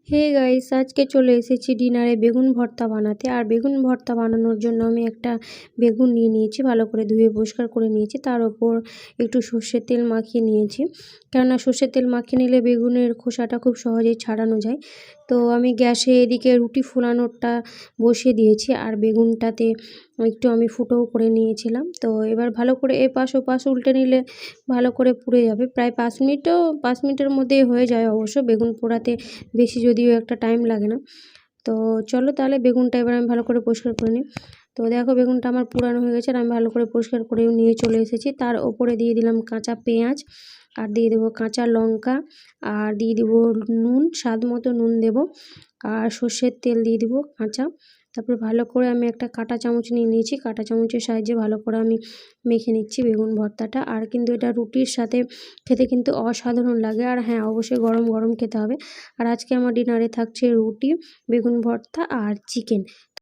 Hey guys, আজকে চলে এসেছি ডিনারে বেগুন ভর্তা বানাতে। আর বেগুন ভর্তা বানানোর জন্য আমি একটা বেগুন নিয়ে নিয়েছি, ভালো করে ধুয়ে পরিষ্কার করে নিয়েছি। তার ওপর একটু সর্ষের তেল মাখিয়ে নিয়েছি, কেননা সর্ষের তেল মাখিয়ে নিলে বেগুনের খোসাটা খুব সহজেই ছাড়ানো যায়। তো আমি গ্যাসে এদিকে রুটি ফোলানোরটা বসিয়ে দিয়েছি, আর বেগুনটাতে একটু আমি ফুটোও করে নিয়েছিলাম। তো এবার ভালো করে এপাশ ওপাশ উল্টে নিলে ভালো করে পুড়ে যাবে। প্রায় 5 মিনিটের মধ্যেই হয়ে যায় অবশ্য, বেগুন পোড়াতে বেশি যদিও একটা টাইম লাগে না। তো চলো তাহলে বেগুনটা এবার আমি ভালো করে পরিষ্কার করে নিই। তো দেখো বেগুনটা আমার পুরানো হয়ে গেছে, আর আমি ভালো করে পরিষ্কার করেও নিয়ে চলে এসেছি। তার ওপরে দিয়ে দিলাম কাঁচা পেঁয়াজ, আর দিয়ে দেবো কাঁচা লঙ্কা, আর দিয়ে দেবো নুন, স্বাদ মতো নুন দেবো, আর সর্ষের তেল দিয়ে দেবো কাঁচা। তারপরে ভালো করে আমি একটা কাঁটা চামচ নিয়ে নিয়েছি, কাঁটা চামচের সাহায্যে ভালো করে আমি মেখে নিচ্ছি বেগুন ভর্তাটা। আর কিন্তু এটা রুটির সাথে খেতে কিন্তু অসাধারণ লাগে, আর হ্যাঁ অবশ্যই গরম গরম খেতে হবে। আর আজকে আমার ডিনারে থাকছে রুটি, বেগুন ভর্তা আর চিকেন।